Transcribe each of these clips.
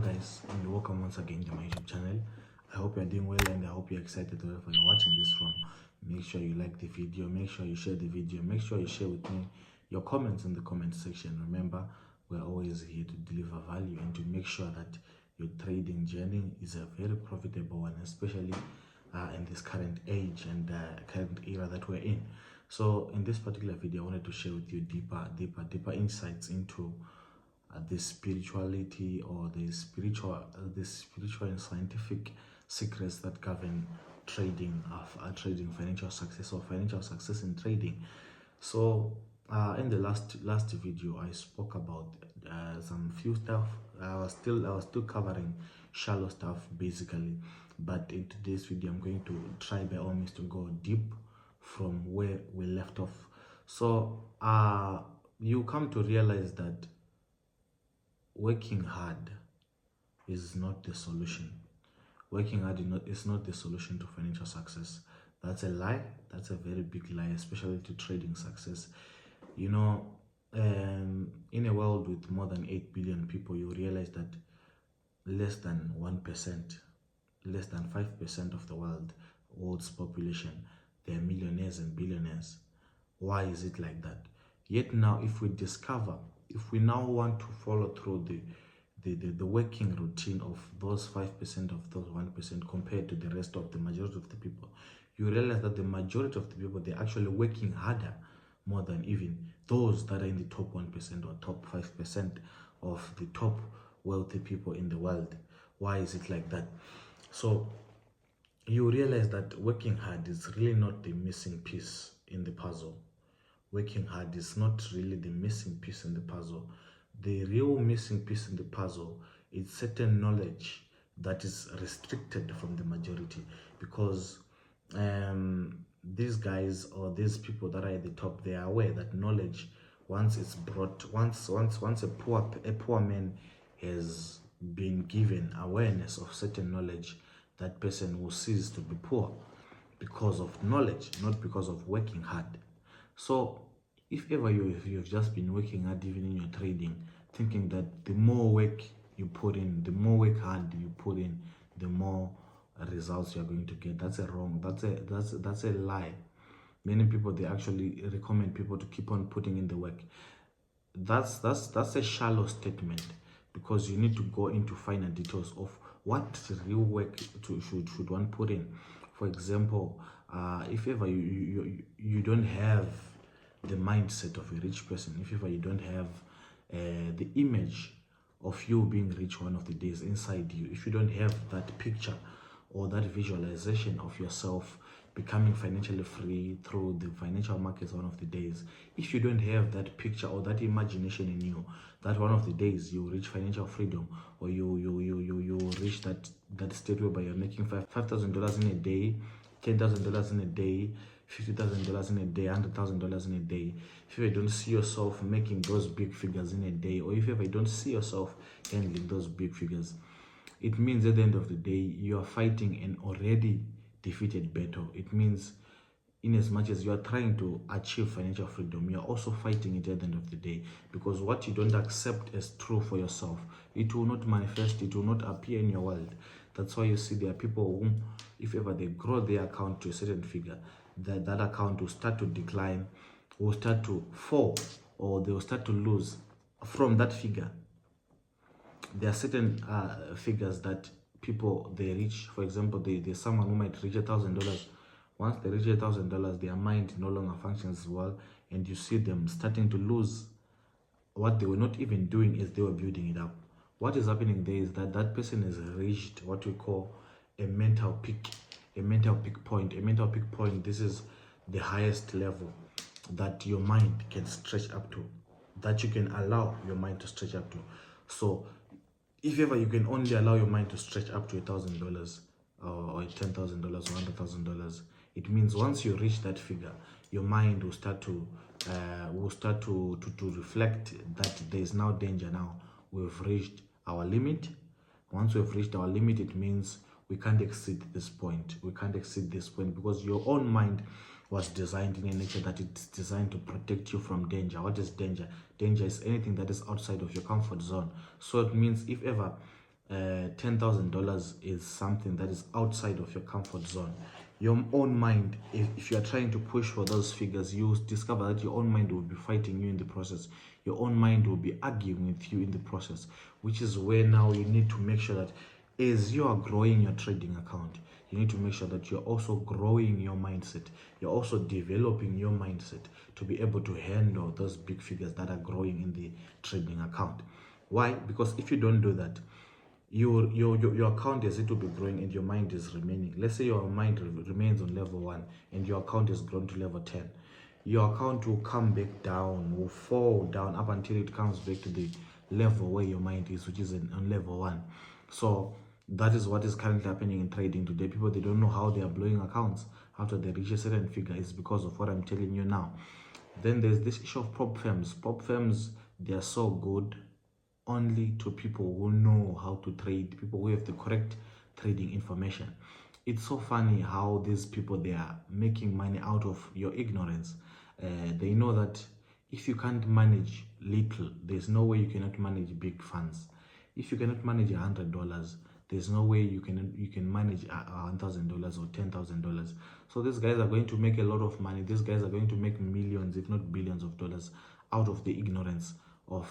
guys, and welcome once again to my YouTube channel. I hope you're doing well and I hope you're excited wherever you're watching this from. Make sure you like the video, make sure you share the video, make sure you share with me your comments in the comment section. Remember, we're always here to deliver value and to make sure that your trading journey is a very profitable one, especially in this current age and current era that we're in. So in this particular video, I wanted to share with you deeper insights into the spirituality or the spiritual and scientific secrets that govern trading trading financial success or financial success in trading. So in the last video I spoke about some few stuff. I was still covering shallow stuff basically, but in today's video I'm going to try by all means to go deep from where we left off. So you come to realize that working hard is not the solution. Working hard is not the solution to financial success. That's a lie. That's a very big lie, especially to trading success. You know, in a world with more than 8 billion people, you realize that less than 1%, less than 5% of the world's population, they are millionaires and billionaires. Why is it like that? Yet now, if we now want to follow through the working routine of those 5% of those 1% compared to the rest of the majority of the people, you realize that the majority of the people, they're actually working harder more than even those that are in the top 1% or top 5% of the top wealthy people in the world. Why is it like that? So you realize that working hard is really not the missing piece in the puzzle. Working hard is not really the missing piece in the puzzle. The real missing piece in the puzzle is certain knowledge that is restricted from the majority, because these guys or these people that are at the top, they are aware that knowledge, once it's brought, once a poor man has been given awareness of certain knowledge, that person will cease to be poor because of knowledge, not because of working hard. So if ever you've just been working hard even in your trading, thinking that the more work you put in, the more work hard you put in, the more results you're going to get, that's a lie. Many people, they actually recommend people to keep on putting in the work. That's a shallow statement, because you need to go into finer details of what real work should one put in. For example, if ever you don't have the mindset of a rich person, if ever you don't have the image of you being rich one of the days inside you, if you don't have that picture or that visualization of yourself becoming financially free through the financial markets one of the days, if you don't have that picture or that imagination in you that one of the days you reach financial freedom, or you reach that state whereby you're making $5,000 in a day, $10,000 in a day, $50,000 in a day, $100,000 in a day, if you don't see yourself making those big figures in a day, or if you don't see yourself handling those big figures, it means at the end of the day you are fighting an already defeated battle. It means in as much as you are trying to achieve financial freedom, you are also fighting it at the end of the day, because what you don't accept as true for yourself, it will not manifest, it will not appear in your world. That's why you see there are people who, if ever they grow their account to a certain figure, that account will start to decline, will start to fall, or they will start to lose from that figure. There are certain figures that people, they reach. For example, there's someone who might reach $1,000. Once they reach $1,000, their mind no longer functions as well, and you see them starting to lose what they were not even doing as they were building it up. What is happening there is that that person has reached what we call a mental peak, a mental peak point. A mental peak point, this is the highest level that your mind can stretch up to, that you can allow your mind to stretch up to. So if ever you can only allow your mind to stretch up to $1,000 or $10,000 or $100,000, it means once you reach that figure, your mind will start to reflect that there is now danger. Now we've reached our limit. Once we've reached our limit, it means we can't exceed this point. We can't exceed this point, because your own mind was designed in a nature that it's designed to protect you from danger. What is danger? Danger is anything that is outside of your comfort zone. So it means if ever $10,000 is something that is outside of your comfort zone. Your own mind, if you are trying to push for those figures, you discover that your own mind will be fighting you in the process. Your own mind will be arguing with you in the process, which is where now you need to make sure that as you are growing your trading account, you need to make sure that you're also growing your mindset. You're also developing your mindset to be able to handle those big figures that are growing in the trading account. Why? Because if you don't do that, your account is it will be growing and your mind is remaining. Let's say your mind remains on level 1 and your account has grown to level 10. Your account will come back down, will fall down up until it comes back to the level where your mind is, which is on level 1. So that is what is currently happening in trading today. People, they don't know how they are blowing accounts after they reach a certain figure. It's because of what I'm telling you now. Then there's this issue of prop firms. Prop firms, they are so good only to people who know how to trade, people who have the correct trading information. It's so funny how these people, they are making money out of your ignorance. They know that if you can't manage little, there's no way you cannot manage big funds. If you cannot manage $100, there's no way you can manage $1,000 or $10,000. So these guys are going to make a lot of money. These guys are going to make millions, if not billions of dollars, out of the ignorance of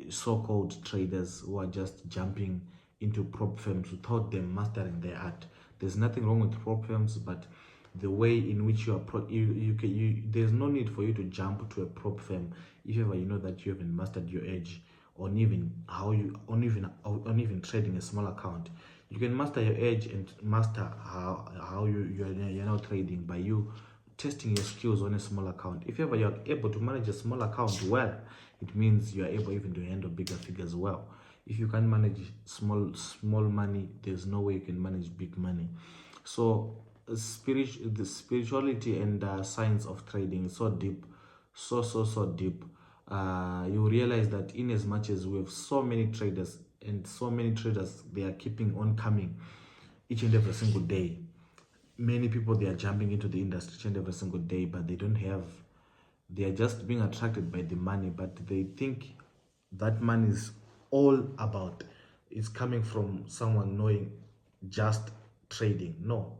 so-called traders who are just jumping into prop firms without them mastering their art. There's nothing wrong with prop firms, but the way in which you are there's no need for you to jump to a prop firm if ever you know that you haven't mastered your edge on even on trading a small account. You can master your edge and master how you're now trading by you testing your skills on a small account. If ever you're able to manage a small account well, it means you are able even to handle bigger figures well. If you can't manage small money, there's no way you can manage big money. So the spirituality and science of trading is so deep, so deep. You realize that in as much as we have so many traders, and so many traders, they are keeping on coming each and every single day. Many people, they are jumping into the industry each and every single day, but they are just being attracted by the money, but they think that money is all about, it's coming from someone knowing just trading. No,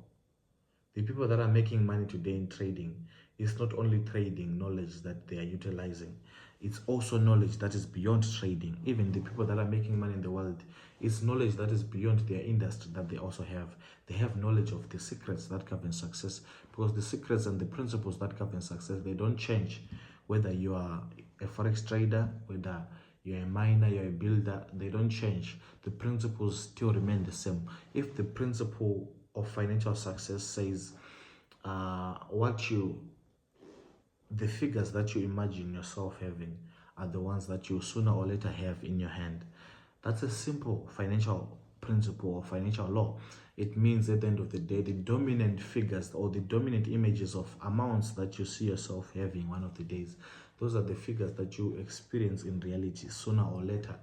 the people that are making money today in trading, it's not only trading knowledge that they are utilizing, it's also knowledge that is beyond trading. Even the people that are making money in the world, it's knowledge that is beyond their industry that they also have. They have knowledge of the secrets that govern success, because the secrets and the principles that govern success, they don't change. Whether you are a forex trader, whether you're a miner, you're a builder, they don't change. The principles still remain the same. If the principle of financial success says the figures that you imagine yourself having are the ones that you sooner or later have in your hand, that's a simple financial principle or financial law. It means at the end of the day, the dominant figures or the dominant images of amounts that you see yourself having one of the days, those are the figures that you experience in reality sooner or later.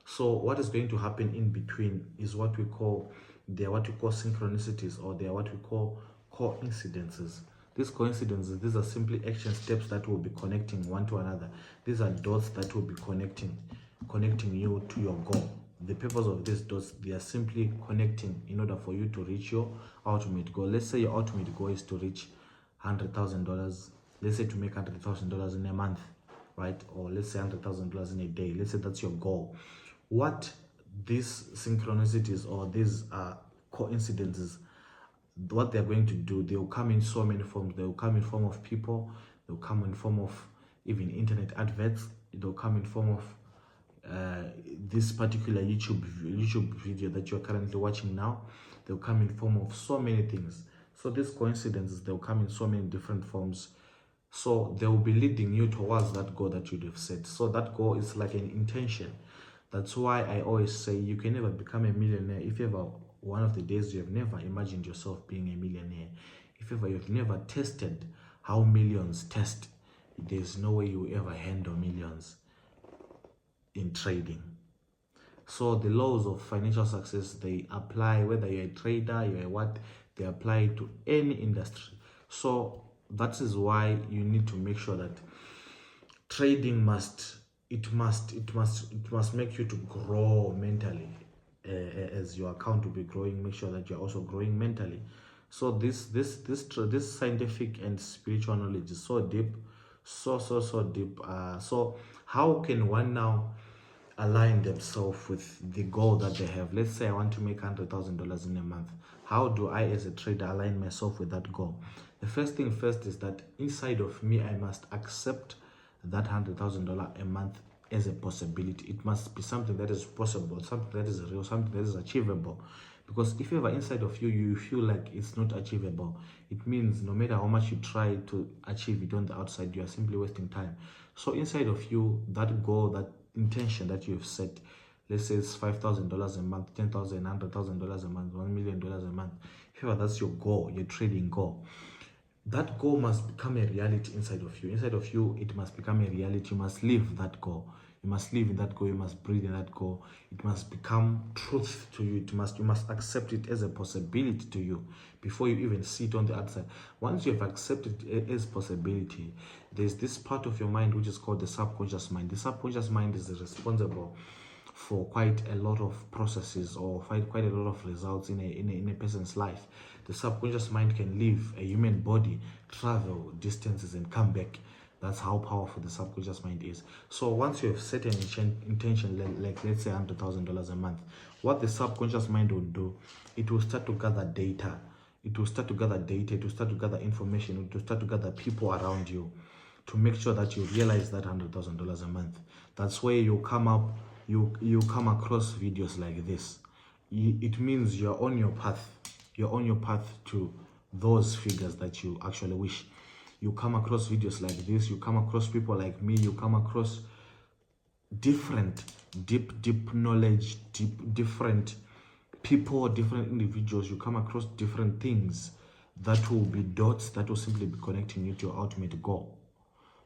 So what is going to happen in between is what we call synchronicities, or they are what we call coincidences. These coincidences, these are simply action steps that will be connecting one to another. These are dots that will be connecting you to your goal. The purpose of these dots, they are simply connecting in order for you to reach your ultimate goal. Let's say your ultimate goal is to reach $100,000. Let's say to make $100,000 in a month, right? Or let's say $100,000 in a day. Let's say that's your goal. What these synchronicities or these coincidences, what they're going to do, they will come in so many forms. They will come in form of people, they will come in form of even internet adverts, it will come in form of this particular YouTube video that you're currently watching now. They'll come in form of so many things. So these coincidences, they'll come in so many different forms. So they will be leading you towards that goal that you'd have set. So that goal is like an intention. That's why I always say you can never become a millionaire if ever one of the days you have never imagined yourself being a millionaire. If ever you've never tested how millions test, there's no way you will ever handle millions in trading. So the laws of financial success, they apply whether you're a trader, you're a what, they apply to any industry. So that is why you need to make sure that trading must make you to grow mentally. as your account will be growing, make sure that you're also growing mentally. So this scientific and spiritual knowledge is so deep, so deep. So how can one now align themselves with the goal that they have? Let's say I want to make $100,000 in a month. How do I, as a trader, align myself with that goal? The first thing first is that inside of me, I must accept that $100,000 a month as a possibility. It must be something that is possible, something that is real, something that is achievable. Because if ever inside of you, you feel like it's not achievable, it means no matter how much you try to achieve it on the outside, you are simply wasting time. So inside of you, that goal, that intention that you have set, let's say it's $5,000 a month, $10,000, $100,000 a month, $1 million a month. If ever that's your goal, your trading goal, that goal must become a reality inside of you. Inside of you, it must become a reality. You must live that goal. You must live in that goal. You must breathe in that goal. It must become truth to you. You must accept it as a possibility to you before you even see it on the outside. Once you have accepted it as possibility, there's this part of your mind which is called the subconscious mind. The subconscious mind is responsible for quite a lot of processes, or quite a lot of results in a person's life. The subconscious mind can leave a human body, travel distances, and come back. That's how powerful the subconscious mind is. So once you have set an intention, like let's say $100,000 a month, what the subconscious mind will do, it will start to gather data. It will start to gather data. It will start to gather information. It will start to gather people around you to make sure that you realize that $100,000 a month. That's where you come across videos like this. It means you're on your path. You're on your path to those figures that you actually wish. You come across videos like this. You come across people like me. You come across different deep knowledge, different people, different individuals. You come across different things that will be dots that will simply be connecting you to your ultimate goal.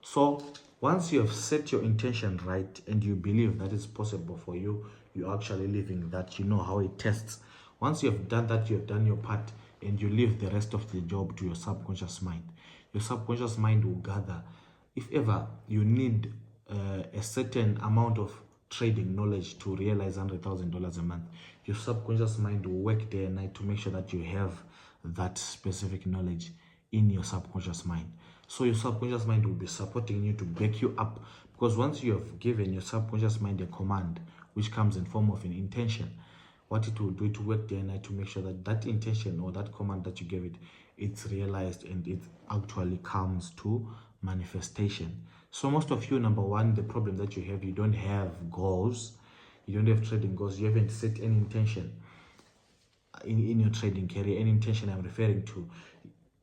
So once you have set your intention right and you believe that it's possible for you, you're actually living that. You know how it tests. Once you have done that, you have done your part, and you leave the rest of the job to your subconscious mind. Your subconscious mind will gather. If ever you need a certain amount of trading knowledge to realize $100,000 a month, your subconscious mind will work day and night to make sure that you have that specific knowledge in your subconscious mind. So your subconscious mind will be supporting you to back you up, because once you have given your subconscious mind a command, which comes in form of an intention, what it will do, it will work day and night to make sure that that intention or that command that you gave it, it's realized and it actually comes to manifestation. So most of you, number one, the problem that you have, you don't have goals. You don't have trading goals. You haven't set any intention in your trading career. Any intention I'm referring to,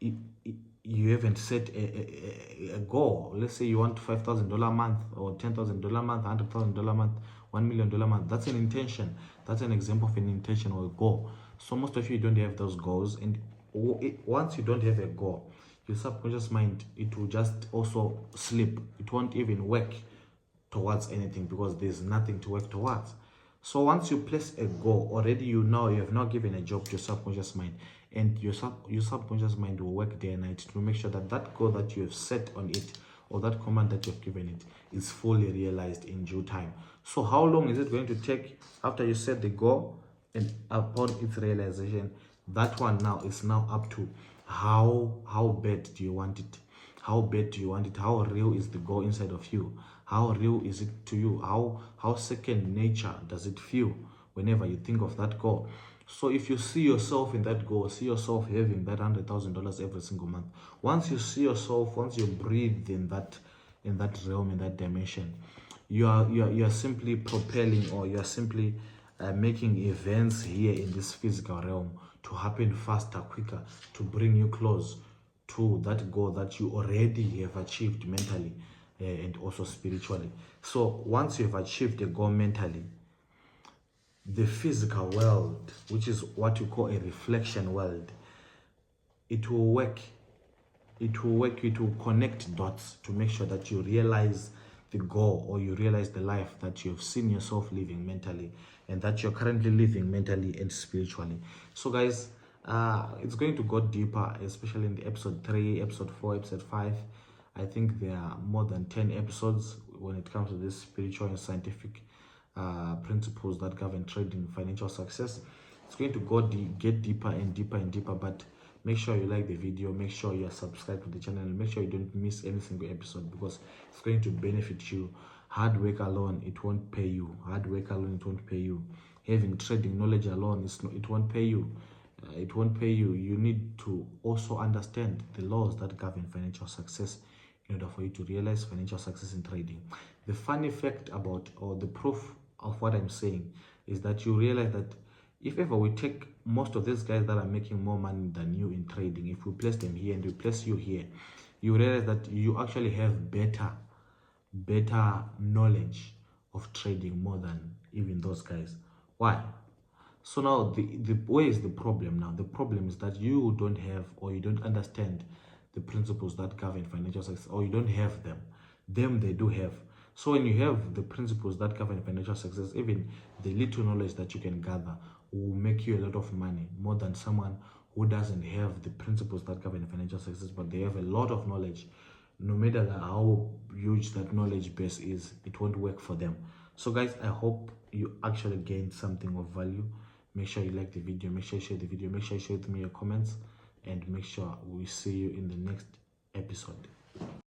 you haven't set a goal. Let's say you want $5,000 a month, or $10,000 a month, $100,000 a month, $1 million a month. That's an intention. That's an example of an intention or a goal. So most of you don't have those goals, and once you don't have a goal, your subconscious mind, it will just also sleep. It won't even work towards anything, because there's nothing to work towards. So once you place a goal, already you have now given a job to your subconscious mind, and your subconscious mind will work day and night to make sure that that goal that you have set on it, or that command that you have given it, is fully realized in due time. So how long is it going to take after you set the goal and upon its realization? That one now is now up to how bad do you want it? How bad do you want it? How real is the goal inside of you? How real is it to you? How second nature does it feel whenever you think of that goal? So if you see yourself in that goal, see yourself having that $100,000 every single month. Once you see yourself, once you breathe in that realm, in that dimension, you are simply propelling, or you are simply making events here in this physical realm to happen faster, quicker, to bring you close to that goal that you already have achieved mentally and also spiritually. So once you have achieved a goal mentally, the physical world, which is what you call a reflection world, it will work. It will connect dots to make sure that you realize the goal, or you realize the life that you have seen yourself living mentally, and that you're currently living mentally and spiritually. So guys, it's going to go deeper, especially in the episode 3, episode 4, episode 5. I think there are more than 10 episodes when it comes to this spiritual and scientific principles that govern trading financial success. It's going to get deeper and deeper and deeper, but make sure you like the video, make sure you are subscribed to the channel, and make sure you don't miss any single episode, because it's going to benefit you. Hard work alone, it won't pay you. Hard work alone, it won't pay you. Having trading knowledge alone, it won't pay you. It won't pay you. You need to also understand the laws that govern financial success in order for you to realize financial success in trading. The funny fact about, or the proof of what I'm saying, is that you realize that if ever we take most of these guys that are making more money than you in trading, if we place them here and we place you here, you realize that you actually have better knowledge of trading more than even those guys. Why? So now where is the problem now? The problem is that you don't have, or you don't understand the principles that govern financial success, or you don't have them. Them they do have. So when you have the principles that govern financial success, even the little knowledge that you can gather will make you a lot of money, more than someone who doesn't have the principles that govern financial success, but they have a lot of knowledge. No matter how huge that knowledge base is, it won't work for them. So guys, I hope you actually gained something of value. Make sure you like the video, make sure you share the video, make sure you share with me your comments, and make sure we see you in the next episode.